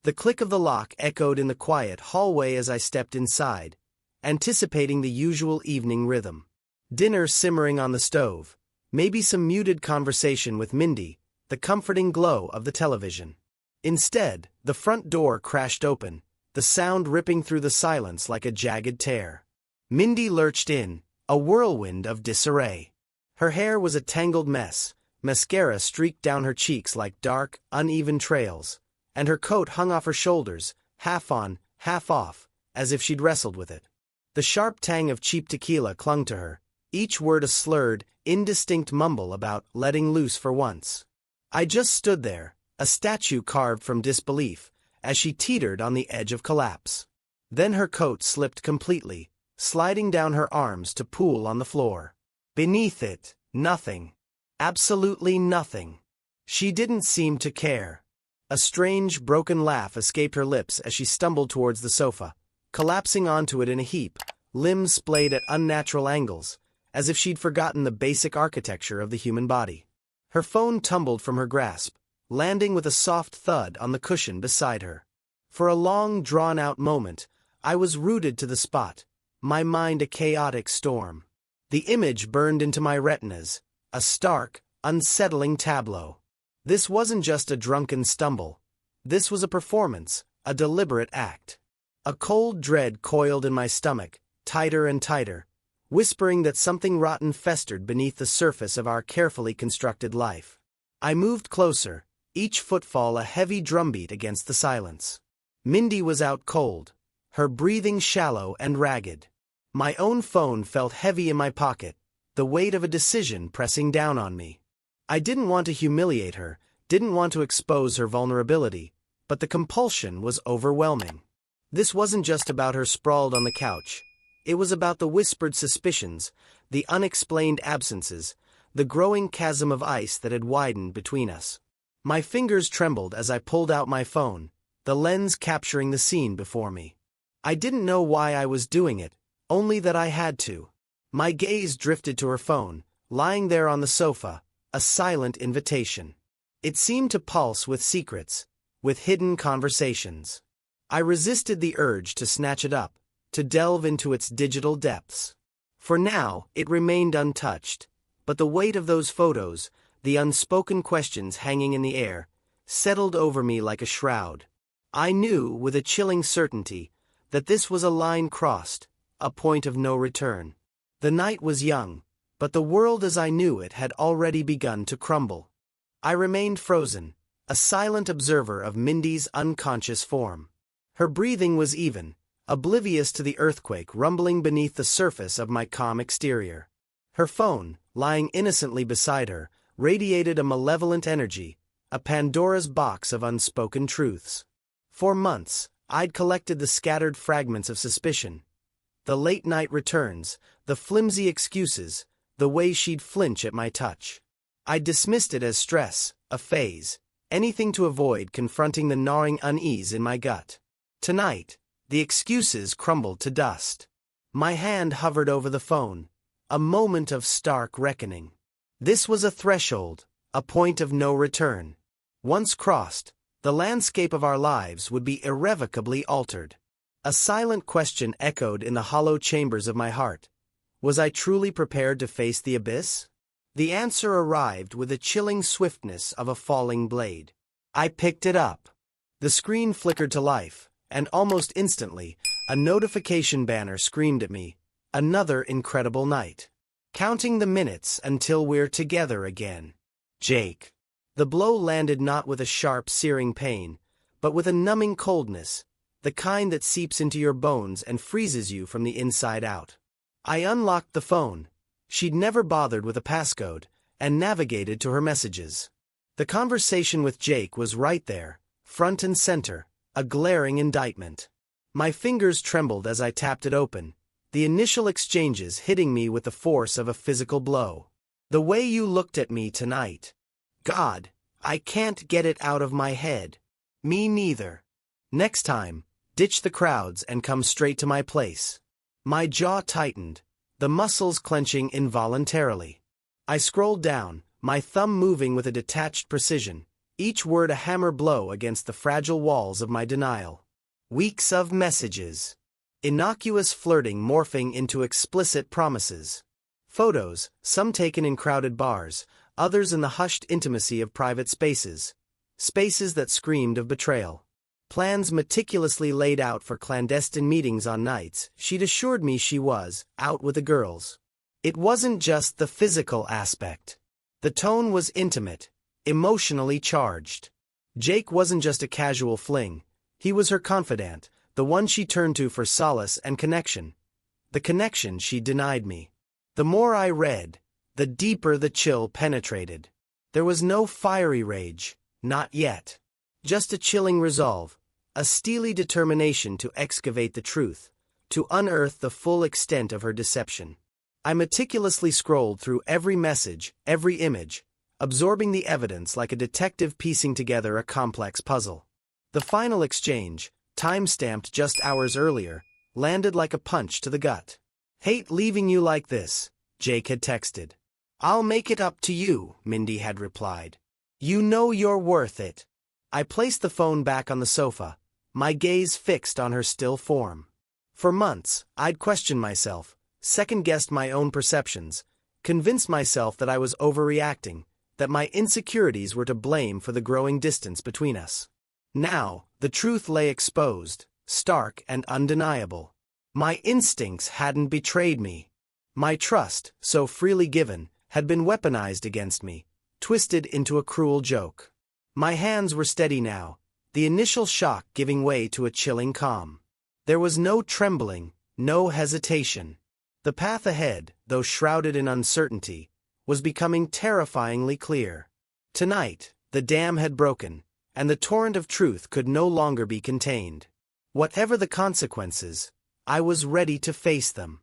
The click of the lock echoed in the quiet hallway as I stepped inside, anticipating the usual evening rhythm. Dinner simmering on the stove, maybe some muted conversation with Mindy, the comforting glow of the television. Instead, the front door crashed open, the sound ripping through the silence like a jagged tear. Mindy lurched in, a whirlwind of disarray. Her hair was a tangled mess, mascara streaked down her cheeks like dark, uneven trails, and her coat hung off her shoulders, half on, half off, as if she'd wrestled with it. The sharp tang of cheap tequila clung to her, each word a slurred, indistinct mumble about letting loose for once. I just stood there, a statue carved from disbelief, as she teetered on the edge of collapse. Then her coat slipped completely, sliding down her arms to pool on the floor. Beneath it, nothing. Absolutely nothing. She didn't seem to care. A strange, broken laugh escaped her lips as she stumbled towards the sofa, collapsing onto it in a heap, limbs splayed at unnatural angles, as if she'd forgotten the basic architecture of the human body. Her phone tumbled from her grasp, landing with a soft thud on the cushion beside her. For a long, drawn-out moment, I was rooted to the spot, my mind a chaotic storm. The image burned into my retinas, a stark, unsettling tableau. This wasn't just a drunken stumble. This was a performance, a deliberate act. A cold dread coiled in my stomach, tighter and tighter, whispering that something rotten festered beneath the surface of our carefully constructed life. I moved closer, each footfall a heavy drumbeat against the silence. Mindy was out cold, her breathing shallow and ragged. My own phone felt heavy in my pocket, the weight of a decision pressing down on me. I didn't want to humiliate her, didn't want to expose her vulnerability, but the compulsion was overwhelming. This wasn't just about her sprawled on the couch. It was about the whispered suspicions, the unexplained absences, the growing chasm of ice that had widened between us. My fingers trembled as I pulled out my phone, the lens capturing the scene before me. I didn't know why I was doing it, only that I had to. My gaze drifted to her phone, lying there on the sofa, a silent invitation. It seemed to pulse with secrets, with hidden conversations. I resisted the urge to snatch it up, to delve into its digital depths. For now, it remained untouched, but the weight of those photos, the unspoken questions hanging in the air, settled over me like a shroud. I knew, with a chilling certainty, that this was a line crossed, a point of no return. The night was young, but the world as I knew it had already begun to crumble. I remained frozen, a silent observer of Mindy's unconscious form. Her breathing was even, oblivious to the earthquake rumbling beneath the surface of my calm exterior. Her phone, lying innocently beside her, radiated a malevolent energy, a Pandora's box of unspoken truths. For months, I'd collected the scattered fragments of suspicion. The late-night returns, the flimsy excuses, the way she'd flinch at my touch. I dismissed it as stress, a phase, anything to avoid confronting the gnawing unease in my gut. Tonight, the excuses crumbled to dust. My hand hovered over the phone, a moment of stark reckoning. This was a threshold, a point of no return. Once crossed, the landscape of our lives would be irrevocably altered. A silent question echoed in the hollow chambers of my heart. Was I truly prepared to face the abyss? The answer arrived with the chilling swiftness of a falling blade. I picked it up. The screen flickered to life, and almost instantly, a notification banner screamed at me, "Another incredible night. Counting the minutes until we're together again. Jake." The blow landed not with a sharp, searing pain, but with a numbing coldness, the kind that seeps into your bones and freezes you from the inside out. I unlocked the phone. She'd never bothered with a passcode, and navigated to her messages. The conversation with Jake was right there, front and center, a glaring indictment. My fingers trembled as I tapped it open, the initial exchanges hitting me with the force of a physical blow. "The way you looked at me tonight. God, I can't get it out of my head." "Me neither. Next time, ditch the crowds and come straight to my place." My jaw tightened, the muscles clenching involuntarily. I scrolled down, my thumb moving with a detached precision, each word a hammer blow against the fragile walls of my denial. Weeks of messages. Innocuous flirting morphing into explicit promises. Photos, some taken in crowded bars, others in the hushed intimacy of private spaces. Spaces that screamed of betrayal. Plans meticulously laid out for clandestine meetings on nights she'd assured me she was out with the girls. It wasn't just the physical aspect. The tone was intimate, emotionally charged. Jake wasn't just a casual fling. He was her confidant, the one she turned to for solace and connection. The connection she denied me. The more I read, the deeper the chill penetrated. There was no fiery rage, not yet. Just a chilling resolve, a steely determination to excavate the truth, to unearth the full extent of her deception. I meticulously scrolled through every message, every image, absorbing the evidence like a detective piecing together a complex puzzle. The final exchange, time-stamped just hours earlier, landed like a punch to the gut. "Hate leaving you like this," Jake had texted. "I'll make it up to you," Mindy had replied. "You know you're worth it." I placed the phone back on the sofa, my gaze fixed on her still form. For months, I'd questioned myself, second-guessed my own perceptions, convinced myself that I was overreacting, that my insecurities were to blame for the growing distance between us. Now, the truth lay exposed, stark and undeniable. My instincts hadn't betrayed me. My trust, so freely given, had been weaponized against me, twisted into a cruel joke. My hands were steady now, the initial shock giving way to a chilling calm. There was no trembling, no hesitation. The path ahead, though shrouded in uncertainty, was becoming terrifyingly clear. Tonight, the dam had broken, and the torrent of truth could no longer be contained. Whatever the consequences, I was ready to face them.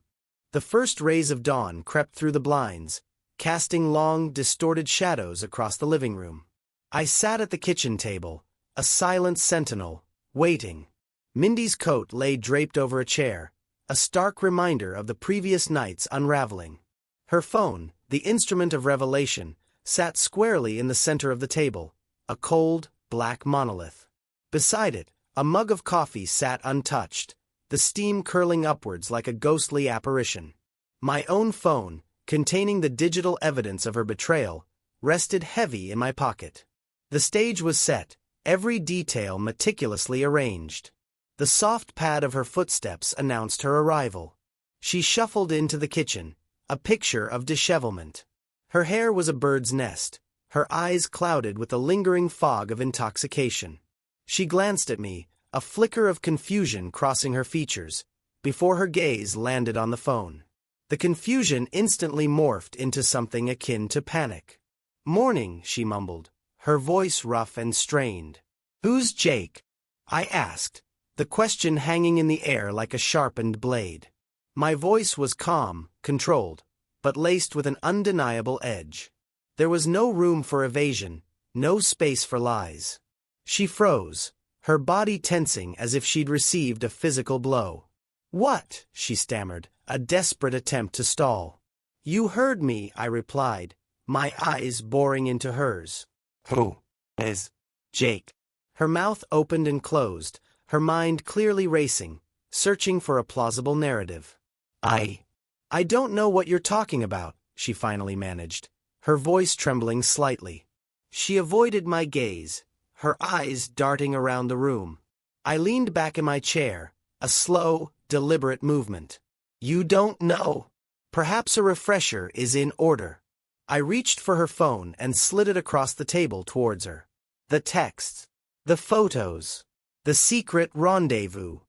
The first rays of dawn crept through the blinds, casting long, distorted shadows across the living room. I sat at the kitchen table, a silent sentinel, waiting. Mindy's coat lay draped over a chair, a stark reminder of the previous night's unraveling. Her phone, the instrument of revelation, sat squarely in the center of the table, a cold, black monolith. Beside it, a mug of coffee sat untouched, the steam curling upwards like a ghostly apparition. My own phone, containing the digital evidence of her betrayal, rested heavy in my pocket. The stage was set, every detail meticulously arranged. The soft pad of her footsteps announced her arrival. She shuffled into the kitchen, a picture of dishevelment. Her hair was a bird's nest, her eyes clouded with a lingering fog of intoxication. She glanced at me, a flicker of confusion crossing her features, before her gaze landed on the phone. The confusion instantly morphed into something akin to panic. "Morning," she mumbled, her voice rough and strained. "Who's Jake?" I asked, the question hanging in the air like a sharpened blade. My voice was calm, controlled, but laced with an undeniable edge. There was no room for evasion, no space for lies. She froze, her body tensing as if she'd received a physical blow. "What?" she stammered, a desperate attempt to stall. "You heard me," I replied, my eyes boring into hers. "Who is Jake?" Her mouth opened and closed, her mind clearly racing, searching for a plausible narrative. I don't know what you're talking about," she finally managed, her voice trembling slightly. She avoided my gaze, her eyes darting around the room. I leaned back in my chair, a slow, deliberate movement. "You don't know. Perhaps a refresher is in order." I reached for her phone and slid it across the table towards her. The texts, the photos, the secret rendezvous.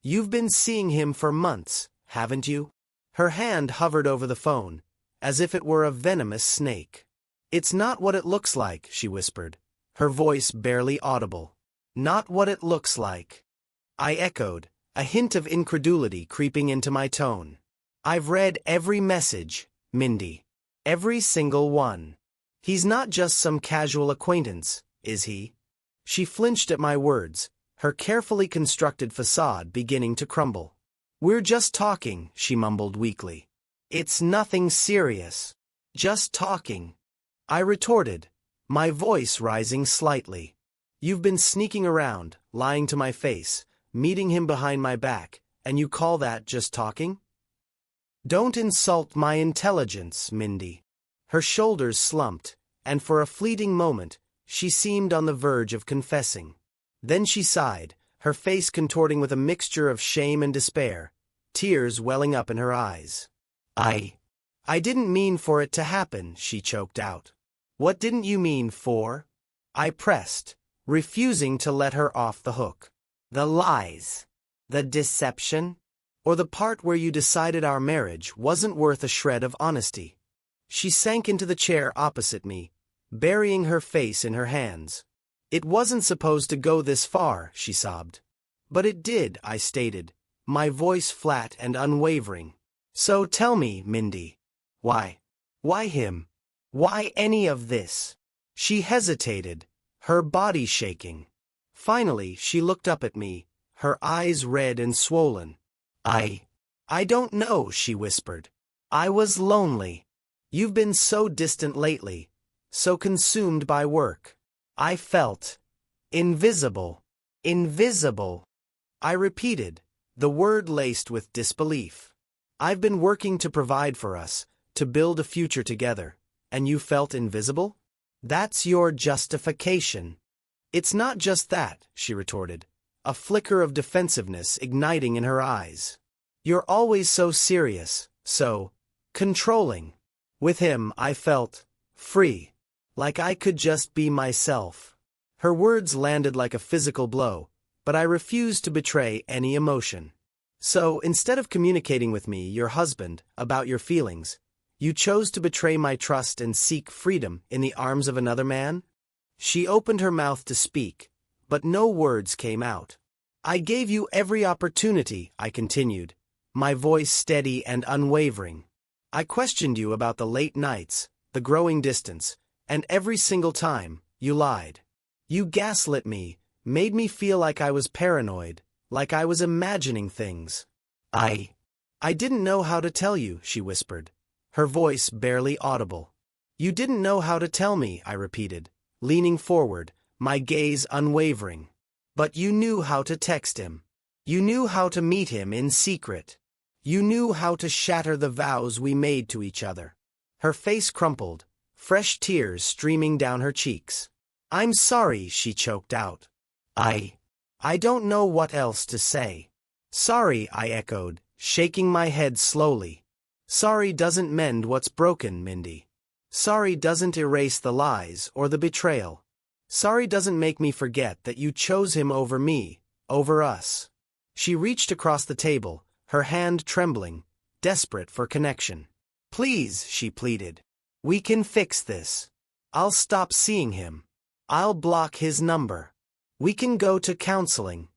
"You've been seeing him for months, haven't you?" Her hand hovered over the phone, as if it were a venomous snake. "It's not what it looks like," she whispered, her voice barely audible. "Not what it looks like." I echoed, a hint of incredulity creeping into my tone. "I've read every message, Mindy. Every single one. He's not just some casual acquaintance, is he?" She flinched at my words, her carefully constructed facade beginning to crumble. "We're just talking," she mumbled weakly. "It's nothing serious. Just talking." I retorted, my voice rising slightly. You've been sneaking around, lying to my face, meeting him behind my back, and you call that just talking? Don't insult my intelligence, Mindy. Her shoulders slumped, and for a fleeting moment, she seemed on the verge of confessing. Then she sighed, her face contorting with a mixture of shame and despair, tears welling up in her eyes. I didn't mean for it to happen, she choked out. What didn't you mean for? I pressed, refusing to let her off the hook. The lies, the deception, or the part where you decided our marriage wasn't worth a shred of honesty. She sank into the chair opposite me, burying her face in her hands. It wasn't supposed to go this far, she sobbed. But it did, I stated, my voice flat and unwavering. So tell me, Mindy. Why? Why him? Why any of this? She hesitated, her body shaking. Finally, she looked up at me, her eyes red and swollen. I don't know, she whispered. I was lonely. You've been so distant lately, so consumed by work. I felt invisible. Invisible. I repeated, the word laced with disbelief. I've been working to provide for us, to build a future together, and you felt invisible? That's your justification. It's not just that, she retorted, a flicker of defensiveness igniting in her eyes. You're always so serious, so controlling. With him, I felt free, like I could just be myself. Her words landed like a physical blow, but I refused to betray any emotion. So, instead of communicating with me, your husband, about your feelings, you chose to betray my trust and seek freedom in the arms of another man? She opened her mouth to speak, but no words came out. I gave you every opportunity, I continued, my voice steady and unwavering. I questioned you about the late nights, the growing distance, and every single time, you lied. You gaslit me, made me feel like I was paranoid, like I was imagining things. I didn't know how to tell you, she whispered, her voice barely audible. You didn't know how to tell me, I repeated, leaning forward, my gaze unwavering. But you knew how to text him. You knew how to meet him in secret. You knew how to shatter the vows we made to each other. Her face crumpled, fresh tears streaming down her cheeks. I'm sorry, she choked out. I don't know what else to say. Sorry, I echoed, shaking my head slowly. Sorry doesn't mend what's broken, Mindy. Sorry doesn't erase the lies or the betrayal. Sorry doesn't make me forget that you chose him over me, over us. She reached across the table, her hand trembling, desperate for connection. Please, she pleaded. We can fix this. I'll stop seeing him. I'll block his number. We can go to counseling.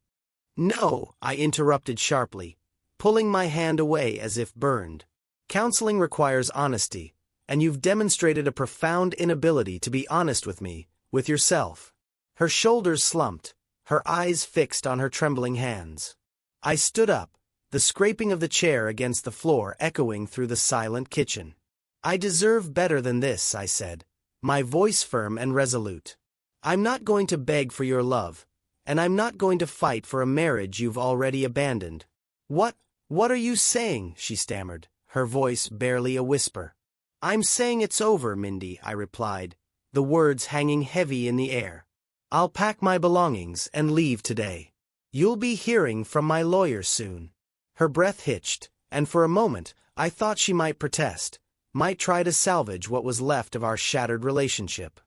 No, I interrupted sharply, pulling my hand away as if burned. Counseling requires honesty, and you've demonstrated a profound inability to be honest with me, with yourself. Her shoulders slumped, her eyes fixed on her trembling hands. I stood up, the scraping of the chair against the floor echoing through the silent kitchen. I deserve better than this, I said, my voice firm and resolute. I'm not going to beg for your love, and I'm not going to fight for a marriage you've already abandoned. What are you saying? She stammered, her voice barely a whisper. I'm saying it's over, Mindy, I replied, the words hanging heavy in the air. I'll pack my belongings and leave today. You'll be hearing from my lawyer soon. Her breath hitched, and for a moment, I thought she might protest, might try to salvage what was left of our shattered relationship.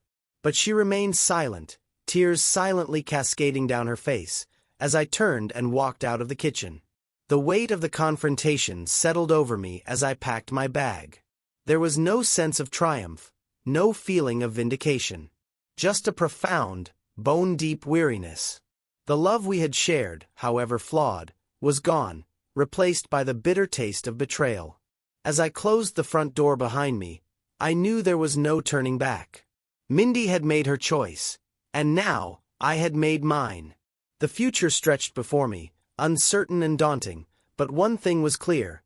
But she remained silent, tears silently cascading down her face, as I turned and walked out of the kitchen. The weight of the confrontation settled over me as I packed my bag. There was no sense of triumph, no feeling of vindication. Just a profound, bone-deep weariness. The love we had shared, however flawed, was gone, replaced by the bitter taste of betrayal. As I closed the front door behind me, I knew there was no turning back. Mindy had made her choice, and now I had made mine. The future stretched before me, uncertain and daunting, but one thing was clear.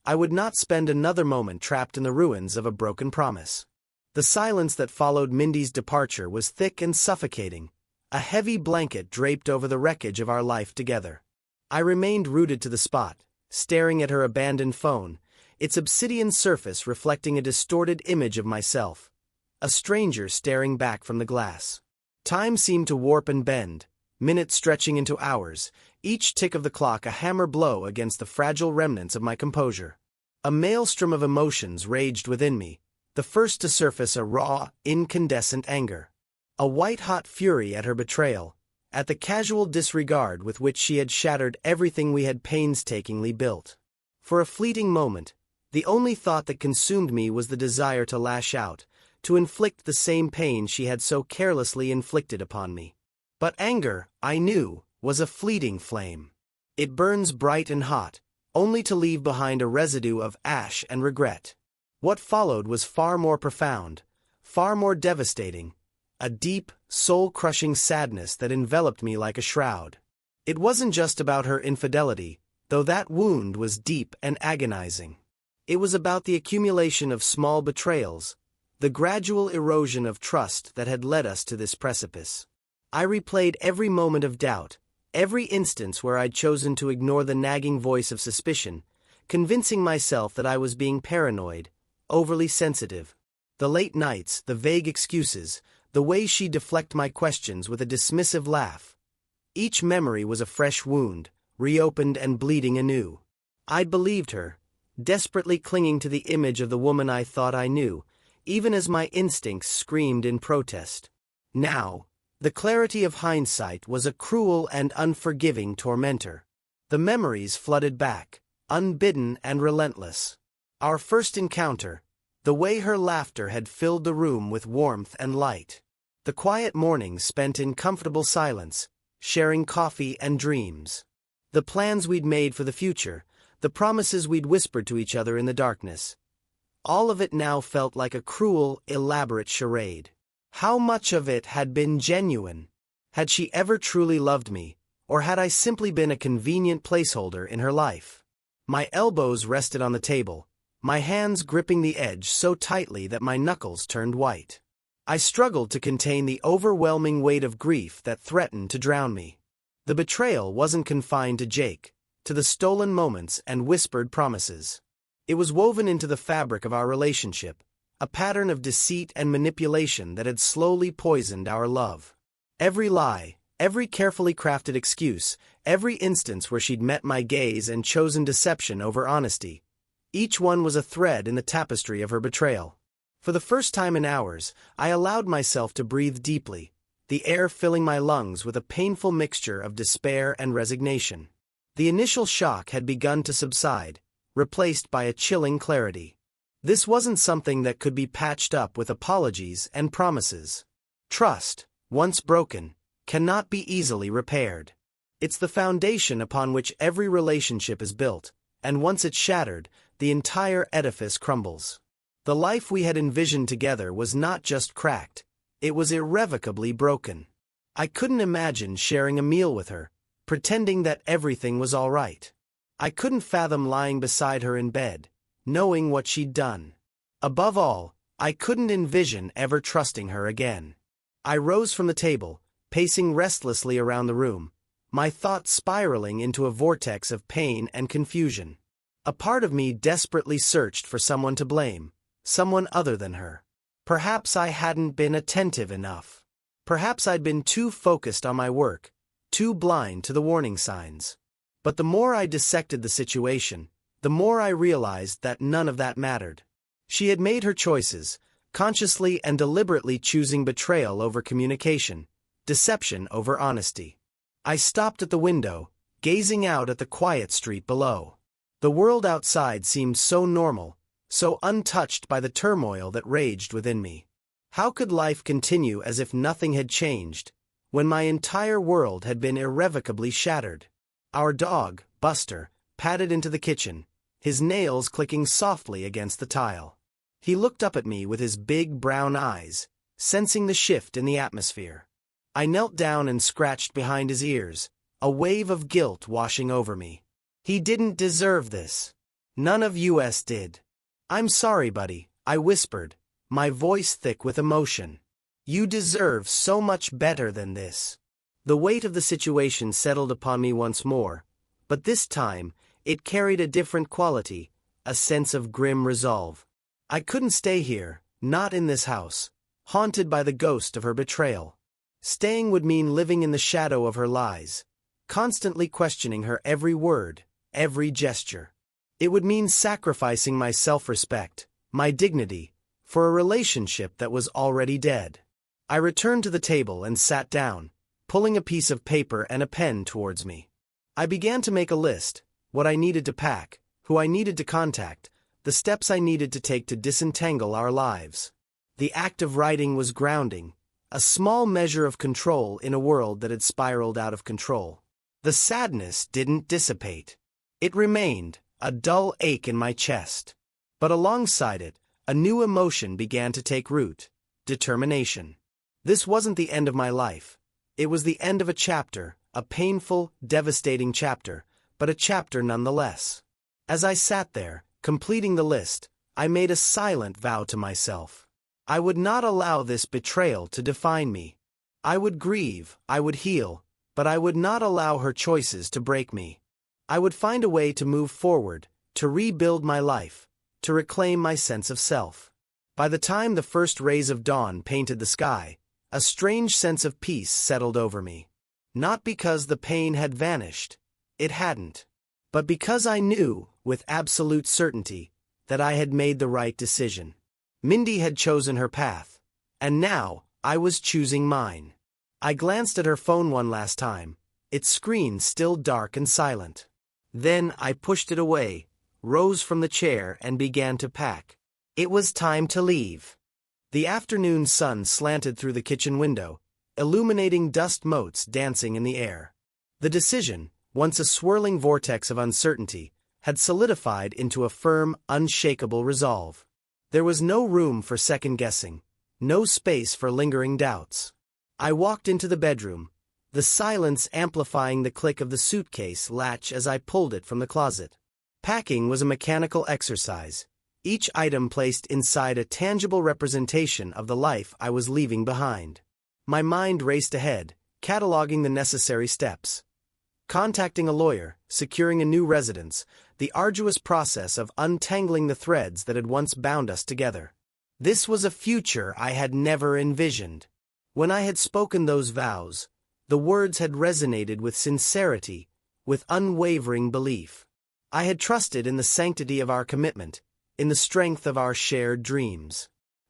I would not spend another moment trapped in the ruins of a broken promise. The silence that followed Mindy's departure was thick and suffocating, a heavy blanket draped over the wreckage of our life together. I remained rooted to the spot, staring at her abandoned phone, its obsidian surface reflecting a distorted image of myself, a stranger staring back from the glass. Time seemed to warp and bend, minutes stretching into hours, each tick of the clock a hammer blow against the fragile remnants of my composure. A maelstrom of emotions raged within me, the first to surface a raw, incandescent anger. A white-hot fury at her betrayal, at the casual disregard with which she had shattered everything we had painstakingly built. For a fleeting moment, the only thought that consumed me was the desire to lash out, to inflict the same pain she had so carelessly inflicted upon me. But anger, I knew, was a fleeting flame. It burns bright and hot, only to leave behind a residue of ash and regret. What followed was far more profound, far more devastating, a deep, soul-crushing sadness that enveloped me like a shroud. It wasn't just about her infidelity, though that wound was deep and agonizing. It was about the accumulation of small betrayals, the gradual erosion of trust that had led us to this precipice. I replayed every moment of doubt, every instance where I'd chosen to ignore the nagging voice of suspicion, convincing myself that I was being paranoid, overly sensitive. The late nights, the vague excuses, the way she'd deflect my questions with a dismissive laugh. Each memory was a fresh wound, reopened and bleeding anew. I'd believed her, desperately clinging to the image of the woman I thought I knew, even as my instincts screamed in protest. Now, the clarity of hindsight was a cruel and unforgiving tormentor. The memories flooded back, unbidden and relentless. Our first encounter, the way her laughter had filled the room with warmth and light. The quiet mornings spent in comfortable silence, sharing coffee and dreams. The plans we'd made for the future, the promises we'd whispered to each other in the darkness. All of it now felt like a cruel, elaborate charade. How much of it had been genuine? Had she ever truly loved me, or had I simply been a convenient placeholder in her life? My elbows rested on the table, my hands gripping the edge so tightly that my knuckles turned white. I struggled to contain the overwhelming weight of grief that threatened to drown me. The betrayal wasn't confined to Jake, to the stolen moments and whispered promises. It was woven into the fabric of our relationship, a pattern of deceit and manipulation that had slowly poisoned our love. Every lie, every carefully crafted excuse, every instance where she'd met my gaze and chosen deception over honesty, each one was a thread in the tapestry of her betrayal. For the first time in hours, I allowed myself to breathe deeply, the air filling my lungs with a painful mixture of despair and resignation. The initial shock had begun to subside, replaced by a chilling clarity. This wasn't something that could be patched up with apologies and promises. Trust, once broken, cannot be easily repaired. It's the foundation upon which every relationship is built, and once it's shattered, the entire edifice crumbles. The life we had envisioned together was not just cracked, it was irrevocably broken. I couldn't imagine sharing a meal with her, pretending that everything was all right. I couldn't fathom lying beside her in bed, knowing what she'd done. Above all, I couldn't envision ever trusting her again. I rose from the table, pacing restlessly around the room, my thoughts spiraling into a vortex of pain and confusion. A part of me desperately searched for someone to blame, someone other than her. Perhaps I hadn't been attentive enough. Perhaps I'd been too focused on my work, too blind to the warning signs. But the more I dissected the situation, the more I realized that none of that mattered. She had made her choices, consciously and deliberately choosing betrayal over communication, deception over honesty. I stopped at the window, gazing out at the quiet street below. The world outside seemed so normal, so untouched by the turmoil that raged within me. How could life continue as if nothing had changed, when my entire world had been irrevocably shattered? Our dog, Buster, padded into the kitchen, his nails clicking softly against the tile. He looked up at me with his big brown eyes, sensing the shift in the atmosphere. I knelt down and scratched behind his ears, a wave of guilt washing over me. He didn't deserve this. None of us did. "I'm sorry, buddy," I whispered, my voice thick with emotion. You deserve so much better than this. The weight of the situation settled upon me once more, but this time, it carried a different quality, a sense of grim resolve. I couldn't stay here, not in this house, haunted by the ghost of her betrayal. Staying would mean living in the shadow of her lies, constantly questioning her every word, every gesture. It would mean sacrificing my self-respect, my dignity, for a relationship that was already dead. I returned to the table and sat down, pulling a piece of paper and a pen towards me. I began to make a list, what I needed to pack, who I needed to contact, the steps I needed to take to disentangle our lives. The act of writing was grounding, a small measure of control in a world that had spiraled out of control. The sadness didn't dissipate. It remained, a dull ache in my chest. But alongside it, a new emotion began to take root: determination. This wasn't the end of my life. It was the end of a chapter, a painful, devastating chapter, but a chapter nonetheless. As I sat there, completing the list, I made a silent vow to myself. I would not allow this betrayal to define me. I would grieve, I would heal, but I would not allow her choices to break me. I would find a way to move forward, to rebuild my life, to reclaim my sense of self. By the time the first rays of dawn painted the sky, a strange sense of peace settled over me. Not because the pain had vanished, it hadn't, but because I knew, with absolute certainty, that I had made the right decision. Mindy had chosen her path, and now I was choosing mine. I glanced at her phone one last time, its screen still dark and silent. Then I pushed it away, rose from the chair and began to pack. It was time to leave. The afternoon sun slanted through the kitchen window, illuminating dust motes dancing in the air. The decision, once a swirling vortex of uncertainty, had solidified into a firm, unshakable resolve. There was no room for second-guessing, no space for lingering doubts. I walked into the bedroom, the silence amplifying the click of the suitcase latch as I pulled it from the closet. Packing was a mechanical exercise, each item placed inside a tangible representation of the life I was leaving behind. My mind raced ahead, cataloging the necessary steps. Contacting a lawyer, securing a new residence, the arduous process of untangling the threads that had once bound us together. This was a future I had never envisioned. When I had spoken those vows, the words had resonated with sincerity, with unwavering belief. I had trusted in the sanctity of our commitment, in the strength of our shared dreams.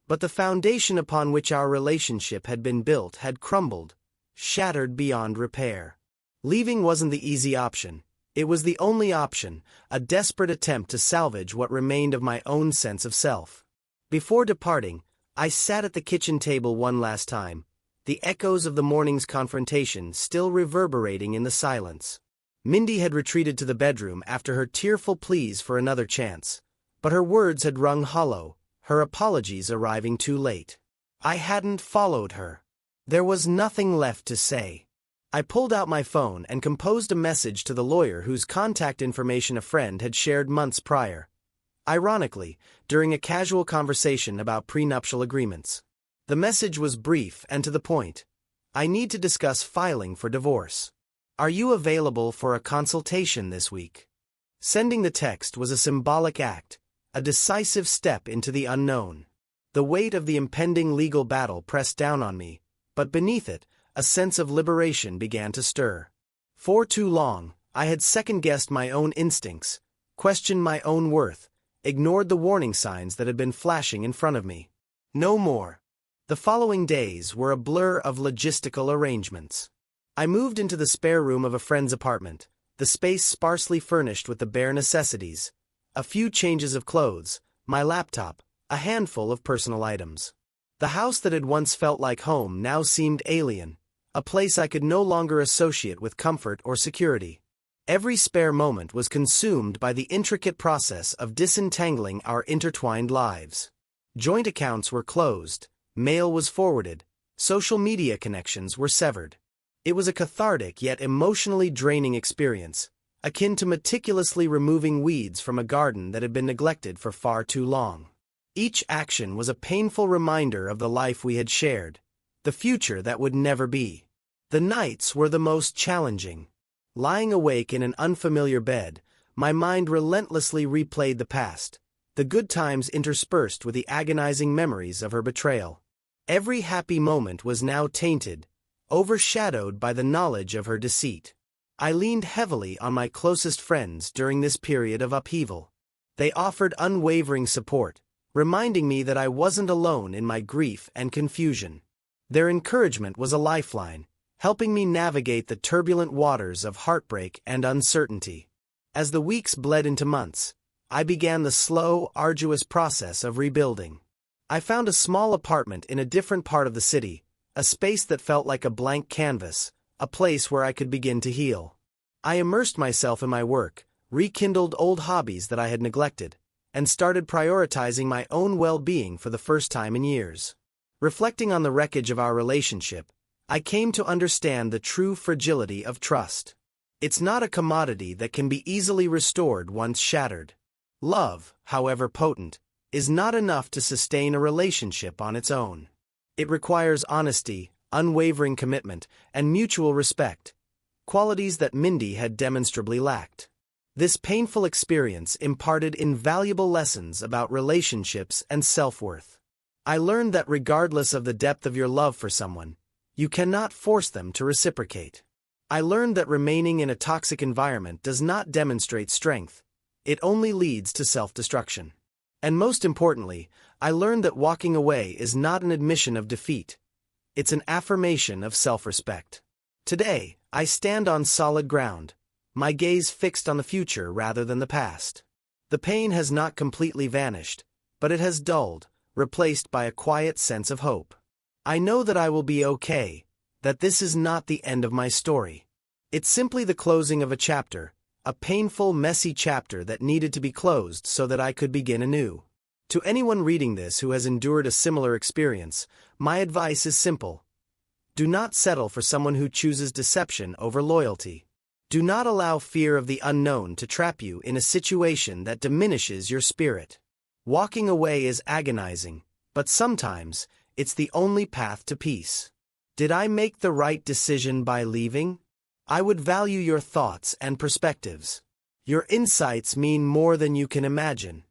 But the foundation upon which our relationship had been built had crumbled, shattered beyond repair. Leaving wasn't the easy option. It was the only option, a desperate attempt to salvage what remained of my own sense of self. Before departing, I sat at the kitchen table one last time, the echoes of the morning's confrontation still reverberating in the silence. Mindy had retreated to the bedroom after her tearful pleas for another chance, but her words had rung hollow, her apologies arriving too late. I hadn't followed her. There was nothing left to say. I pulled out my phone and composed a message to the lawyer whose contact information a friend had shared months prior. Ironically, during a casual conversation about prenuptial agreements. The message was brief and to the point. I need to discuss filing for divorce. Are you available for a consultation this week? Sending the text was a symbolic act, a decisive step into the unknown. The weight of the impending legal battle pressed down on me, but beneath it, a sense of liberation began to stir. For too long, I had second-guessed my own instincts, questioned my own worth, ignored the warning signs that had been flashing in front of me. No more. The following days were a blur of logistical arrangements. I moved into the spare room of a friend's apartment, the space sparsely furnished with the bare necessities, a few changes of clothes, my laptop, a handful of personal items. The house that had once felt like home now seemed alien, a place I could no longer associate with comfort or security. Every spare moment was consumed by the intricate process of disentangling our intertwined lives. Joint accounts were closed, mail was forwarded, social media connections were severed. It was a cathartic yet emotionally draining experience, akin to meticulously removing weeds from a garden that had been neglected for far too long. Each action was a painful reminder of the life we had shared, the future that would never be. The nights were the most challenging. Lying awake in an unfamiliar bed, my mind relentlessly replayed the past, the good times interspersed with the agonizing memories of her betrayal. Every happy moment was now tainted, overshadowed by the knowledge of her deceit. I leaned heavily on my closest friends during this period of upheaval. They offered unwavering support, reminding me that I wasn't alone in my grief and confusion. Their encouragement was a lifeline, helping me navigate the turbulent waters of heartbreak and uncertainty. As the weeks bled into months, I began the slow, arduous process of rebuilding. I found a small apartment in a different part of the city, a space that felt like a blank canvas, a place where I could begin to heal. I immersed myself in my work, rekindled old hobbies that I had neglected, and started prioritizing my own well-being for the first time in years. Reflecting on the wreckage of our relationship, I came to understand the true fragility of trust. It's not a commodity that can be easily restored once shattered. Love, however potent, is not enough to sustain a relationship on its own. It requires honesty, unwavering commitment, and mutual respect, qualities that Mindy had demonstrably lacked. This painful experience imparted invaluable lessons about relationships and self-worth. I learned that regardless of the depth of your love for someone, you cannot force them to reciprocate. I learned that remaining in a toxic environment does not demonstrate strength, it only leads to self-destruction. And most importantly, I learned that walking away is not an admission of defeat, it's an affirmation of self-respect. Today, I stand on solid ground, my gaze fixed on the future rather than the past. The pain has not completely vanished, but it has dulled, replaced by a quiet sense of hope. I know that I will be okay, that this is not the end of my story. It's simply the closing of a chapter, a painful, messy chapter that needed to be closed so that I could begin anew. To anyone reading this who has endured a similar experience, my advice is simple. Do not settle for someone who chooses deception over loyalty. Do not allow fear of the unknown to trap you in a situation that diminishes your spirit. Walking away is agonizing, but sometimes, it's the only path to peace. Did I make the right decision by leaving? I would value your thoughts and perspectives. Your insights mean more than you can imagine.